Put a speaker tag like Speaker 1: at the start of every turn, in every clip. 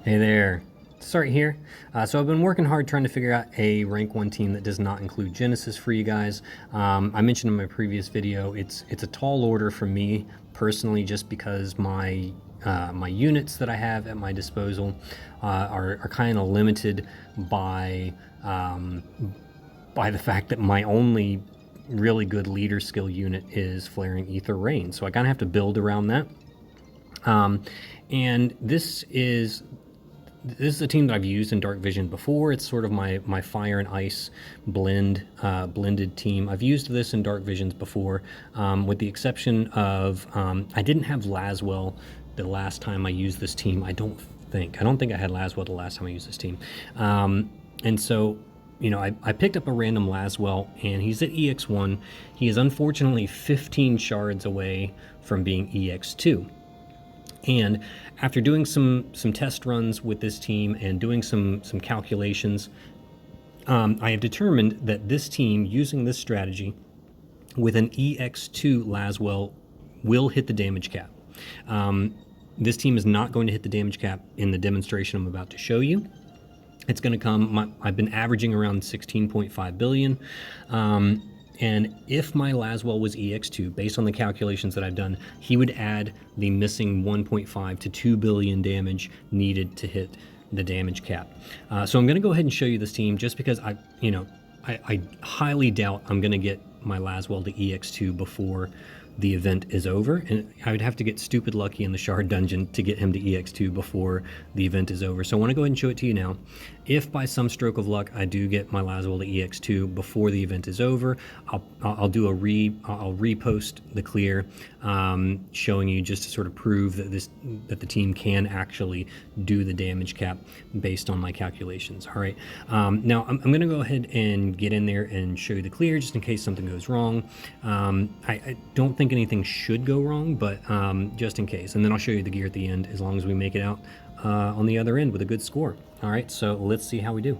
Speaker 1: Hey there, Start here. So I've been working hard trying to figure out a rank 1 team that does not include Genesis for you guys. I mentioned in my previous video, it's a tall order for me personally, just because my units that I have at my disposal are kind of limited by the fact that my only really good leader skill unit is Flaring Ether Rain. So I kind of have to build around that. And this is a team that I've used in Dark Vision before. It's sort of my fire and ice blended team. I've used this in Dark Visions before, with the exception of I didn't have Lasswell the last time I used this team. I don't think I had Lasswell the last time I used this team. And so, you know, I picked up a random Lasswell, and he's at EX1. He is unfortunately 15 shards away from being EX2. And after doing some test runs with this team and doing some calculations, I have determined that this team, using this strategy with an EX2 Lasswell, will hit the damage cap. This team is not going to hit the damage cap in the demonstration I'm about to show you. It's going to come, I've been averaging around 16.5 billion. And if my Lasswell was EX2, based on the calculations that I've done, he would add the missing 1.5 to 2 billion damage needed to hit the damage cap. So I'm going to go ahead and show you this team, just because I highly doubt I'm going to get my Lasswell to EX2 before the event is over, and I would have to get stupid lucky in the Shard Dungeon to get him to EX2 before the event is over. So I want to go ahead and show it to you now. If by some stroke of luck I do get my Lasswell to EX2 before the event is over, I'll repost the clear, showing you, just to sort of prove that the team can actually do the damage cap based on my calculations. All right. Now I'm going to go ahead and get in there and show you the clear, just in case something goes wrong. I don't think anything should go wrong, but just in case. And then I'll show you the gear at the end, as long as we make it out on the other end with a good score. All right, so let's see how we do.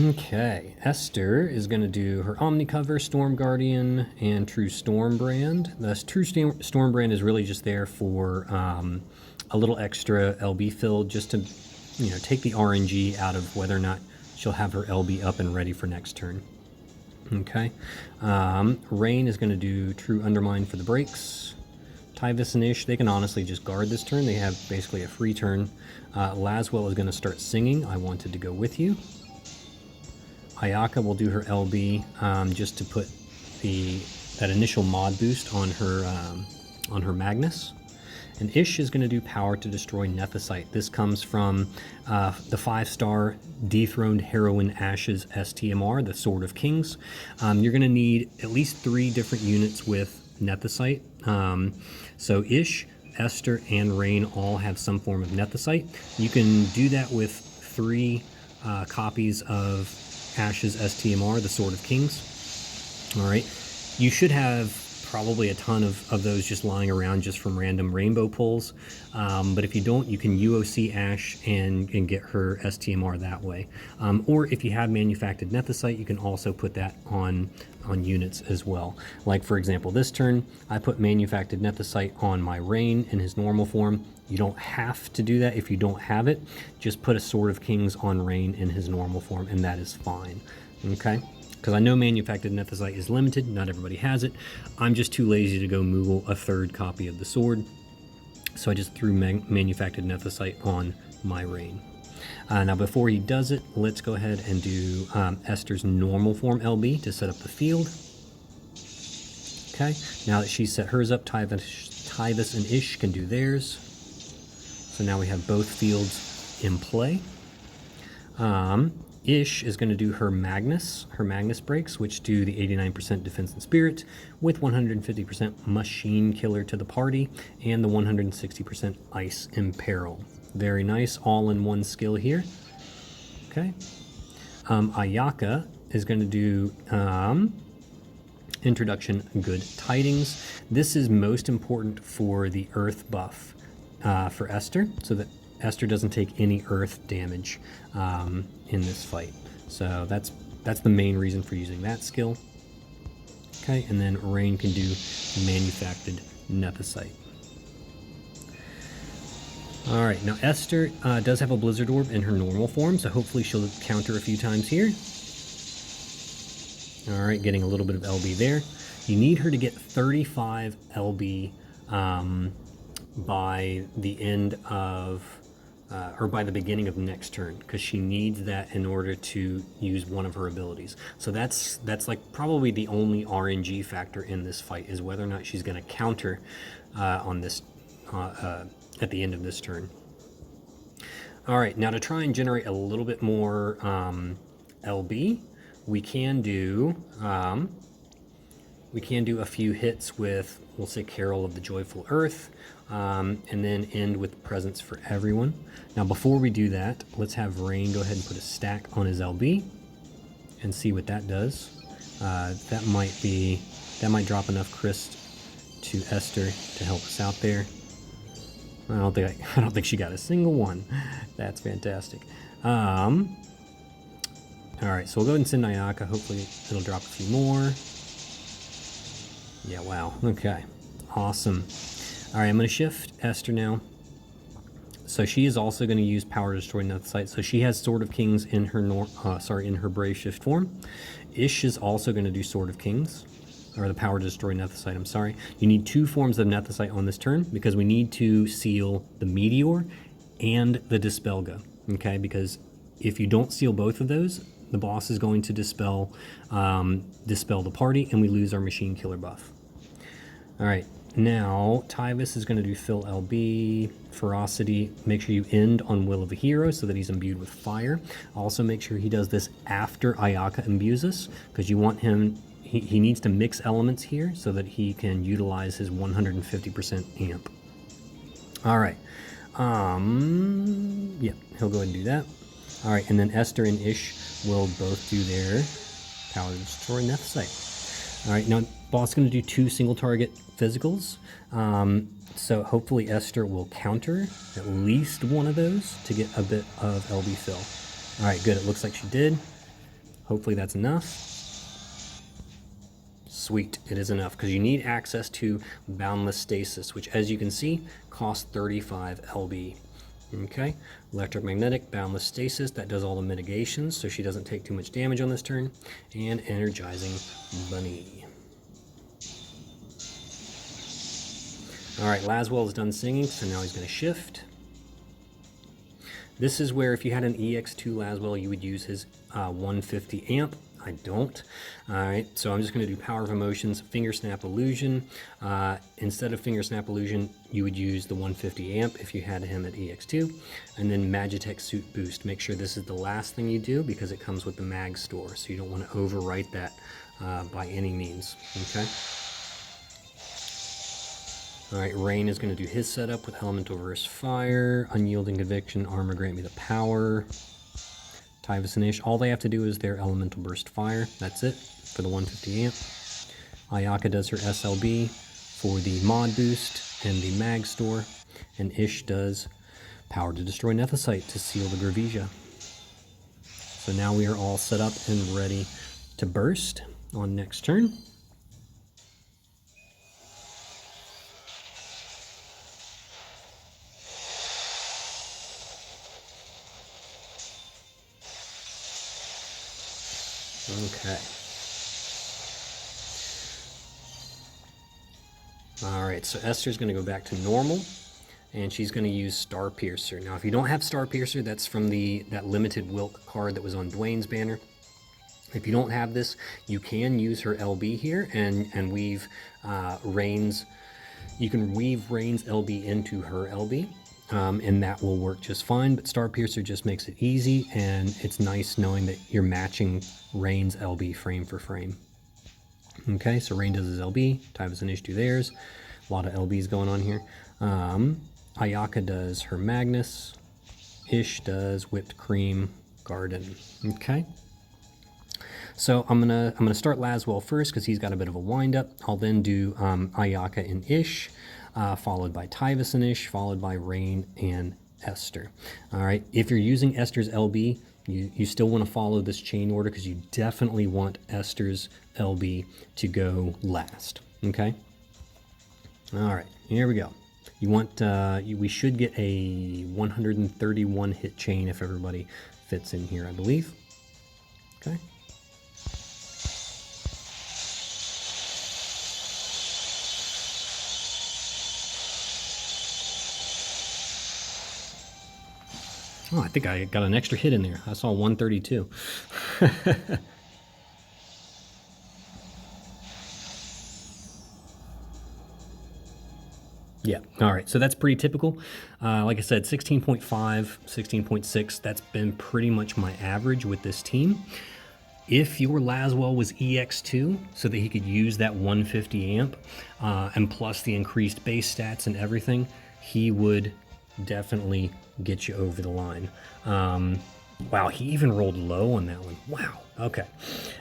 Speaker 1: Okay, Esther is going to do her Omni Cover, Storm Guardian, and True Storm Brand. This True Storm Brand is really just there for a little extra LB fill, just to, you know, take the RNG out of whether or not she'll have her LB up and ready for next turn. Okay, Rain is going to do True Undermine for the breaks. Tyvis and Ish, they can honestly just guard this turn. They have basically a free turn. Lasswell is going to start singing I Wanted to Go With You. Ayaka will do her LB, just to put that initial mod boost on her Magnus. And Ish is going to do Power to Destroy Nethicite. This comes from the 5-star Dethroned Heroine Ashes STMR, the Sword of Kings. You're going to need at least 3 different units with Nethicite. So Ish, Esther, and Rain all have some form of Nethicite. You can do that with 3 copies of Ashes STMR, the Sword of Kings. All right, you should have probably a ton of those just lying around just from random rainbow pulls, but if you don't, you can UOC Ash and get her STMR that way. Or if you have manufactured Nethicite, you can also put that on units as well. Like, for example, this turn I put manufactured Nethicite on my Rain in his normal form. You don't have to do that if you don't have it. Just put a Sword of Kings on Rain in his normal form, and that is fine. Okay, because I know manufactured Nethicite is limited, not everybody has it. I'm just too lazy to go Moogle a 3rd copy of the sword, so I just threw manufactured Nethicite on my Rain. Now before he does it, let's go ahead and do Esther's normal form LB to set up the field. Okay, now that she's set hers up, Tyvis and Ish can do theirs. So now we have both fields in play. Ish is going to do her Magnus breaks, which do the 89% defense and spirit with 150% machine killer to the party and the 160% ice imperil. Very nice, all in one skill here. Okay. Ayaka is going to do Introduction Good Tidings. This is most important for the earth buff for Esther, so that Esther doesn't take any earth damage in this fight. So that's the main reason for using that skill. Okay, and then Rain can do manufactured nethicite. All right, now Esther does have a Blizzard Orb in her normal form, so hopefully she'll counter a few times here. All right, getting a little bit of LB there. You need her to get 35 LB by the end of, or by the beginning of the next turn, because she needs that in order to use one of her abilities. So that's like probably the only RNG factor in this fight, is whether or not she's going to counter on this at the end of this turn. All right, now to try and generate a little bit more LB, we can do a few hits with, we'll say, Carol of the Joyful Earth, and then end with Presents for Everyone. Now before we do that, let's have Rain go ahead and put a stack on his LB and see what that does. That might drop enough Christ to Esther to help us out there. I don't think she got a single one. That's fantastic. All right, so we'll go ahead and send Ayaka. Hopefully it'll drop a few more. Yeah, wow. Okay, awesome. All right, I'm going to shift Esther now. So she is also going to use Power to Destroy Nethicite. So she has Sword of Kings in her in her Brave Shift form. Ish is also going to do Sword of Kings, or the Power to Destroy Nethicite, I'm sorry. You need 2 forms of Nethicite on this turn, because we need to seal the Meteor and the Dispelga, okay? Because if you don't seal both of those, the boss is going to dispel the party, and we lose our Machine Killer buff. All right, now Tyvis is going to do Fill LB, Ferocity. Make sure you end on Will of a Hero so that he's imbued with fire. Also make sure he does this after Ayaka imbues us, because you want him... He needs to mix elements here so that he can utilize his 150% amp. All right. Yeah, he'll go ahead and do that. All right, and then Esther and Ish will both do their Power to Destroy Nethicite. All right, now boss is going to do 2 single target physicals. So hopefully Esther will counter at least one of those to get a bit of LB fill. All right, good. It looks like she did. Hopefully that's enough. Sweet, it is enough, because you need access to Boundless Stasis, which, as you can see, costs 35 LB. Okay, Electromagnetic, Boundless Stasis, that does all the mitigations, so she doesn't take too much damage on this turn. And Energizing Bunny. All right, Lasswell is done singing, so now he's going to shift. This is where if you had an Ex2 Laswell, you would use his 150 amp. I don't. All right, so I'm just going to do Power of Emotions, Finger Snap Illusion. Instead of Finger Snap Illusion, you would use the 150 amp if you had him at EX2. And then Magitech Suit Boost. Make sure this is the last thing you do, because it comes with the mag store, so you don't want to overwrite that by any means. Okay. All right, Rain is going to do his setup with Elemental Verse Fire, Unyielding Conviction, Armor Grant Me the Power. Tyvis and Ish, all they have to do is their Elemental Burst Fire. That's it for the 150 amp. Ayaka does her SLB for the mod boost and the mag store. And Ish does Power to Destroy Nethicite to seal the Gravesia. So now we are all set up and ready to burst on next turn. Okay. All right, so Esther's going to go back to normal, and she's going to use Star Piercer. Now, if you don't have Star Piercer, that's from that limited Wilk card that was on Dwayne's banner. If you don't have this, you can use her LB here and weave Rain's. You can weave Rain's LB into her LB. And that will work just fine, but Star Piercer just makes it easy, and it's nice knowing that you're matching Rain's LB frame for frame. Okay, so Rain does his LB, Tyvis and Ish do theirs. A lot of LBs going on here. Ayaka does her Magnus. Ish does Whipped Cream Garden. Okay. So I'm gonna start Lasswell first, because he's got a bit of a wind-up. I'll then do Ayaka and Ish. Followed by Tyvis and Ish, followed by Rain and Esther. All right, if you're using Esther's LB, You still want to follow this chain order because you definitely want Esther's LB to go last. Okay. All right, here we go. You want we should get a 131 hit chain if everybody fits in here, I believe. Okay. Oh, I think I got an extra hit in there. I saw 132. Yeah, all right, so that's pretty typical. Like I said, 16.5, 16.6, that's been pretty much my average with this team. If your Lasswell was EX2, so that he could use that 150 amp, and plus the increased base stats and everything, he would definitely get you over the line. Wow, he even rolled low on that one. Wow, okay.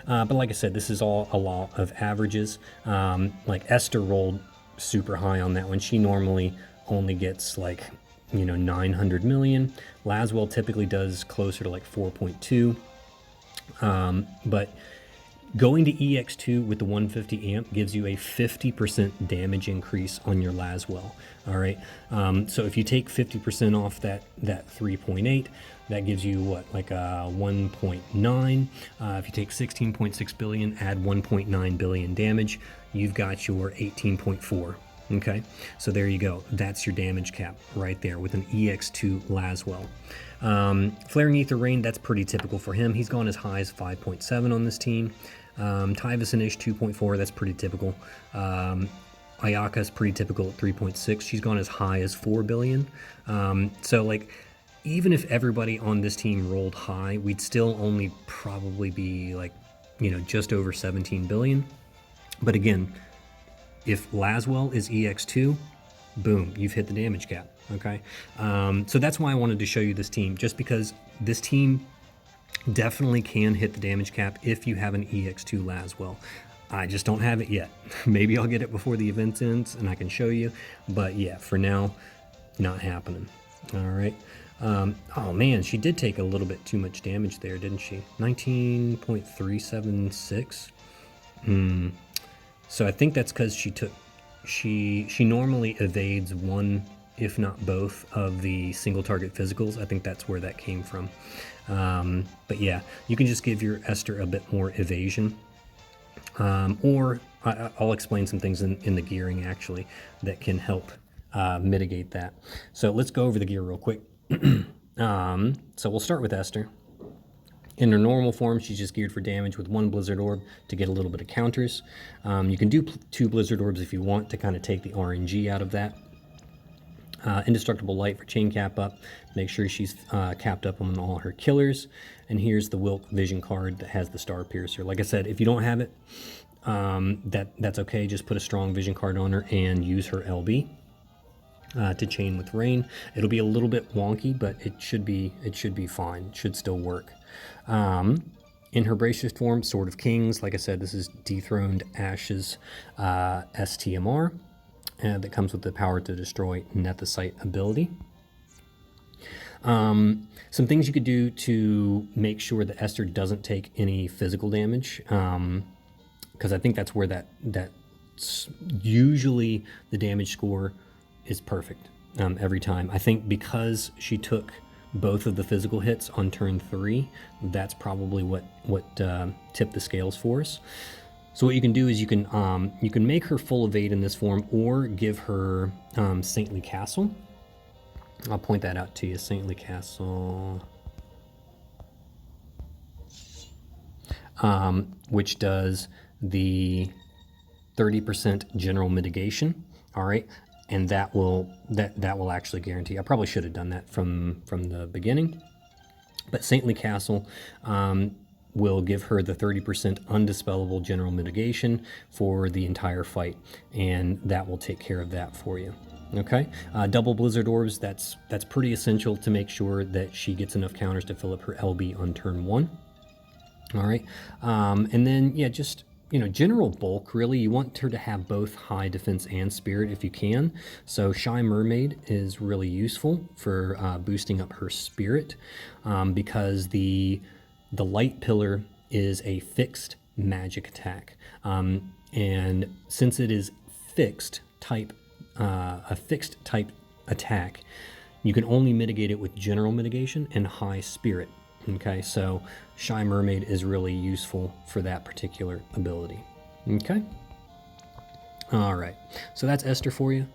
Speaker 1: But like I said, this is all a law of averages. Like Esther rolled super high on that one. She normally only gets like, 900 million. Lasswell typically does closer to like 4.2. But going to EX2 with the 150 amp gives you a 50% damage increase on your Lasswell. All right. So if you take 50% off that 3.8, that gives you what, like a 1.9. If you take 16.6 billion, add 1.9 billion damage, you've got your 18.4. Okay, so there you go. That's your damage cap right there with an EX2 Lasswell. Flaring Ether Rain, that's pretty typical for him. He's gone as high as 5.7 on this team. Tyvus-ish 2.4, that's pretty typical. Ayaka's pretty typical at 3.6. She's gone as high as 4 billion. So like, even if everybody on this team rolled high, we'd still only probably be like, just over 17 billion. But again, if Lasswell is EX2, boom, you've hit the damage cap, okay? So that's why I wanted to show you this team, just because this team definitely can hit the damage cap if you have an EX2 Lasswell. I just don't have it yet. Maybe I'll get it before the event ends and I can show you, but yeah, for now, not happening. All right. Oh man, she did take a little bit too much damage there, didn't she? 19.376. So I think that's because she normally evades one, if not both, of the single target physicals. I think that's where that came from. But yeah, you can just give your Esther a bit more evasion. Or I'll explain some things in the gearing actually that can help mitigate that. So let's go over the gear real quick. So we'll start with Esther. In her normal form, she's just geared for damage with 1 Blizzard Orb to get a little bit of counters. You can do 2 Blizzard Orbs if you want to kind of take the RNG out of that. Indestructible Light for chain cap up. Make sure she's capped up on all her killers. And here's the Wilk Vision card that has the Star Piercer. Like I said, if you don't have it, that's okay. Just put a strong Vision card on her and use her LB. To chain with Rain. It'll be a little bit wonky, but it should be fine. It should still work. In her Bracious form, Sword of Kings. Like I said, this is Dethroned Ash's STMR that comes with the power to destroy Nethicite ability. Some things you could do to make sure that Esther doesn't take any physical damage, because I think that's where that's usually the damage score is perfect every time. I think because she took both of the physical hits on turn 3, that's probably what tipped the scales for us. So what you can do is you can make her full evade in this form, or give her Saintly Castle. I'll point that out to you. Saintly Castle, which does the 30% general mitigation. All right. And that will actually guarantee. I probably should have done that from the beginning. But Saintly Castle will give her the 30% undispellable general mitigation for the entire fight, and that will take care of that for you. Okay, double Blizzard Orbs. That's pretty essential to make sure that she gets enough counters to fill up her LB on turn 1. All right, and then yeah, just general bulk, really. You want her to have both high defense and spirit if you can. So Shy Mermaid is really useful for boosting up her spirit because the light pillar is a fixed magic attack. And since it is fixed type, a fixed type attack, you can only mitigate it with general mitigation and high spirit. Okay, so Shy Mermaid is really useful for that particular ability. Okay. All right, so that's Esther for you.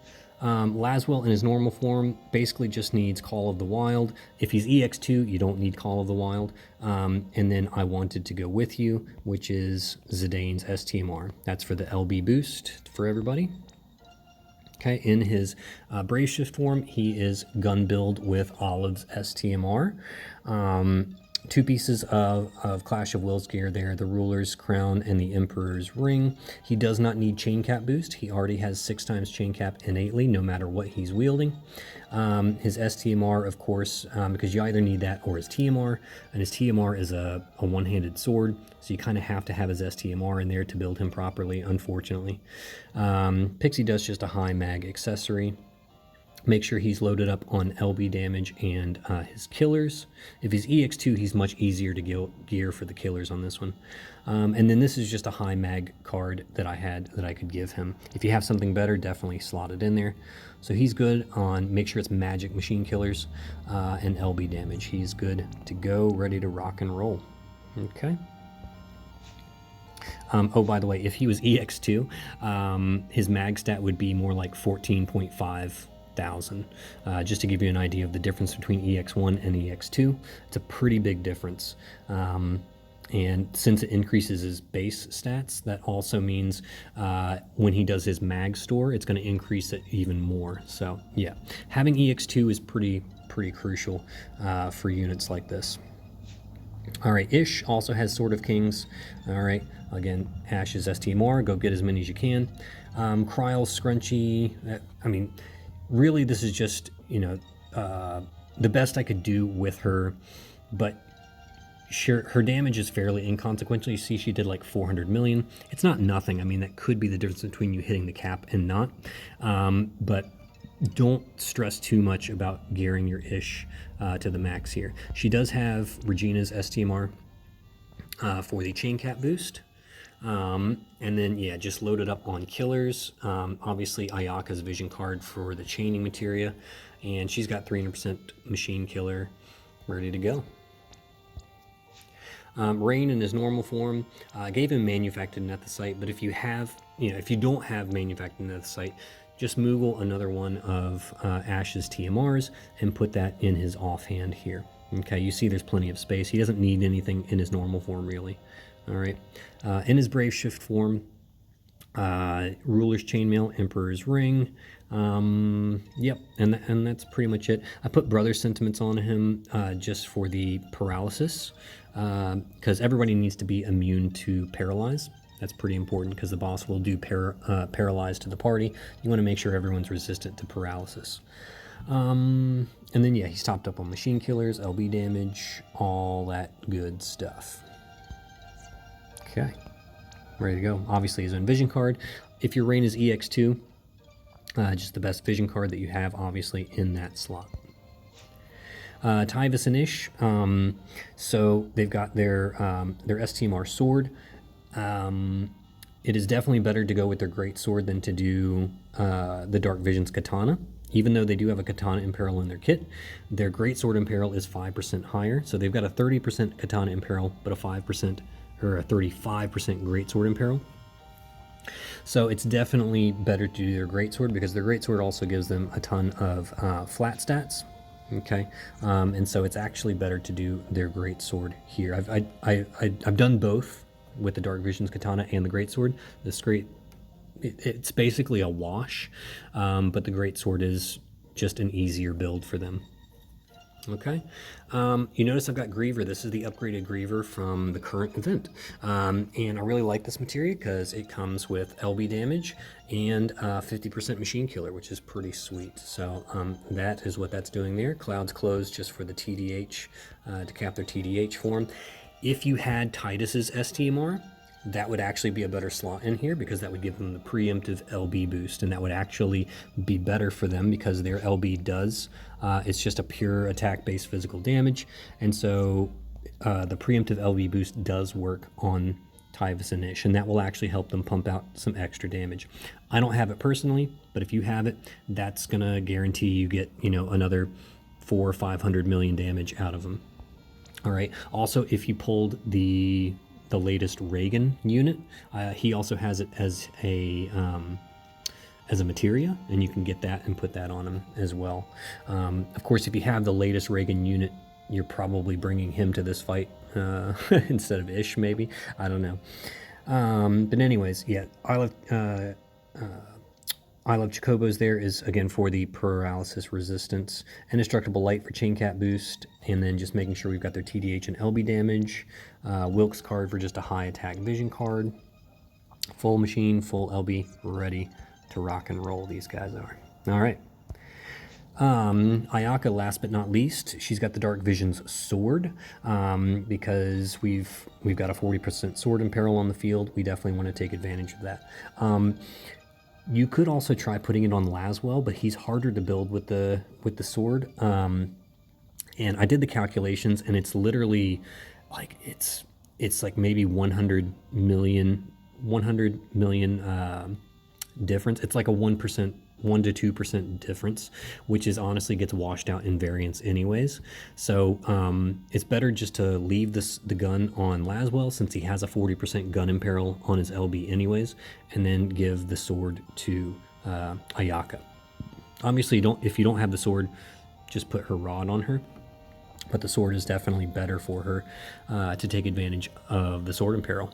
Speaker 1: Lasswell in his normal form basically just needs Call of the Wild. If he's EX2, you don't need Call of the Wild. And then I wanted to go with you, which is Zidane's STMR. That's for the LB boost for everybody. Okay, in his Brave Shift form, he is gun build with Olive's STMR. 2 pieces of Clash of Wills gear there, the Ruler's Crown and the Emperor's Ring. He does not need Chain Cap boost. He already has 6 times Chain Cap innately, no matter what he's wielding. His STMR, of course, because you either need that or his TMR, and his TMR is a one-handed sword, so you kind of have to have his STMR in there to build him properly, unfortunately. Pixie Dust, just a high mag accessory. Make sure he's loaded up on LB damage and his killers. If he's EX2, he's much easier to gear for the killers on this one. And then this is just a high mag card that I had that I could give him. If you have something better, definitely slot it in there. So he's good on, make sure it's magic machine killers and LB damage. He's good to go, ready to rock and roll. Okay. Oh, by the way, if he was EX2, his mag stat would be more like 14.5 thousand. Just to give you an idea of the difference between EX1 and EX2, it's a pretty big difference. And since it increases his base stats, that also means when he does his mag store, it's going to increase it even more. So yeah, having EX2 is pretty crucial for units like this. All right, Ish also has Sword of Kings. All right, again, Ash's STMR, go get as many as you can. Kryle's Scrunchy, I mean, really, this is just, the best I could do with her, but her damage is fairly inconsequential. You see she did like 400 million. It's not nothing. I mean, that could be the difference between you hitting the cap and not. But don't stress too much about gearing your Ish to the max here. She does have Regina's STMR for the chain cap boost. And then, yeah, just load it up on killers. Obviously, Ayaka's vision card for the chaining materia. And she's got 300% machine killer ready to go. Rain in his normal form, gave him manufactured Nethicite, but if you have, if you don't have manufactured Nethicite, just Moogle another one of Ash's TMRs and put that in his offhand here. Okay, you see there's plenty of space. He doesn't need anything in his normal form, really. All right, in his Brave Shift form, Ruler's Chainmail, Emperor's Ring. Yep, and that's pretty much it. I put Brother Sentiments on him just for the paralysis, because everybody needs to be immune to paralyze. That's pretty important because the boss will do paralyze to the party. You want to make sure everyone's resistant to paralysis. And then, yeah, he's topped up on machine killers, LB damage, all that good stuff. Okay, ready to go. Obviously, his own vision card. If your Rain is EX2, just the best vision card that you have, obviously, in that slot. Tyvis and Ish, so they've got their STMR sword. It is definitely better to go with their great sword than to do the Dark Vision's katana. Even though they do have a katana imperil in their kit, their great sword imperil is 5% higher. So they've got a 30% katana imperil, but a 5% or a 35% great sword imperil. So it's definitely better to do their greatsword because their greatsword also gives them a ton of flat stats. Okay, and so it's actually better to do their greatsword here. I've done both with the Dark Vision's katana and the greatsword. It's basically a wash, but the greatsword is just an easier build for them. Okay, you notice I've got Griever. This is the upgraded Griever from the current event, and I really like this materia because it comes with LB damage and 50% machine killer, which is pretty sweet. So that is what that's doing there. Clouds closed just for the TDH to cap their TDH form. If you had Titus's STMR, that would actually be a better slot in here because that would give them the preemptive LB boost, and that would actually be better for them because their LB does. It's just a pure attack-based physical damage, and so the preemptive LB boost does work on Tyvus and Ish, and that will actually help them pump out some extra damage. I don't have it personally, but if you have it, that's gonna guarantee you get, you know, another 400 or 500 million damage out of them. All right. Also, if you pulled the latest Reagan unit, he also has it as a materia, and you can get that and put that on him as well. Of course, if you have the latest Reagan unit, you're probably bringing him to this fight instead of Ish, maybe. I don't know. But anyways, yeah, I love Chocobo's there is, again, for the paralysis resistance, indestructible light for chain cap boost, and then just making sure we've got their TDH and LB damage. Wilkes card for just a high attack vision card. Full machine, full LB, ready to rock and roll, these guys are. All right. Ayaka, last but not least, she's got the Dark Vision's sword, because we've got a 40% sword imperil on the field. We definitely want to take advantage of that. You could also try putting it on Lasswell, but he's harder to build with the sword. And I did the calculations, and it's literally like it's like maybe 100 million difference. It's like a 1% 1 to 2% difference, which is honestly gets washed out in variance anyways. So it's better just to leave the gun on Lasswell, since he has a 40% gun imperil on his LB anyways, and then give the sword to Ayaka. Obviously, if you don't have the sword, just put her rod on her. But the sword is definitely better for her to take advantage of the sword imperil.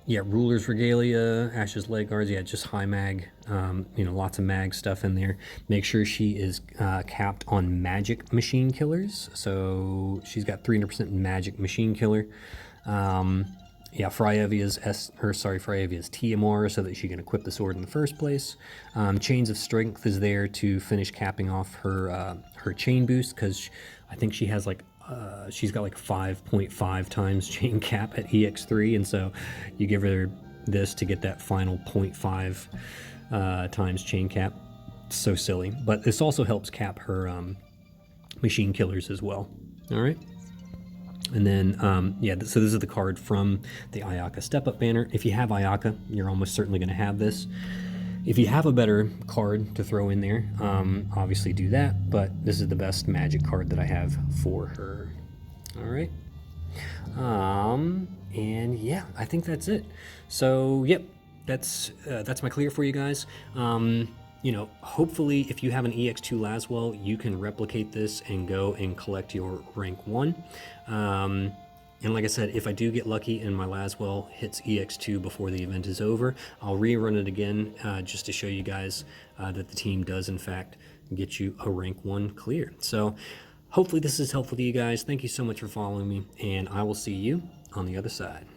Speaker 1: Yeah, Ruler's Regalia, Ash's Leg Guards, yeah, just high mag, lots of mag stuff in there. Make sure she is capped on magic machine killers. So she's got 300% magic machine killer. Yeah, Fryevia's TMR, so that she can equip the sword in the first place. Chains of Strength is there to finish capping off her chain boost, because I think she has like she's got like 5.5 times chain cap at EX3, and so you give her this to get that final 0.5 times chain cap. So silly, but this also helps cap her machine killers as well. All right. And then, yeah, so this is the card from the Ayaka Step Up banner. If you have Ayaka, you're almost certainly going to have this. If you have a better card to throw in there, obviously do that, but this is the best magic card that I have for her. All right. And yeah, I think that's it. So, yep, that's my clear for you guys. Hopefully if you have an EX2 Lasswell, you can replicate this and go and collect your rank 1. And like I said, if I do get lucky and my Lasswell hits EX2 before the event is over, I'll rerun it again just to show you guys that the team does in fact get you a rank 1 clear. So hopefully this is helpful to you guys. Thank you so much for following me, and I will see you on the other side.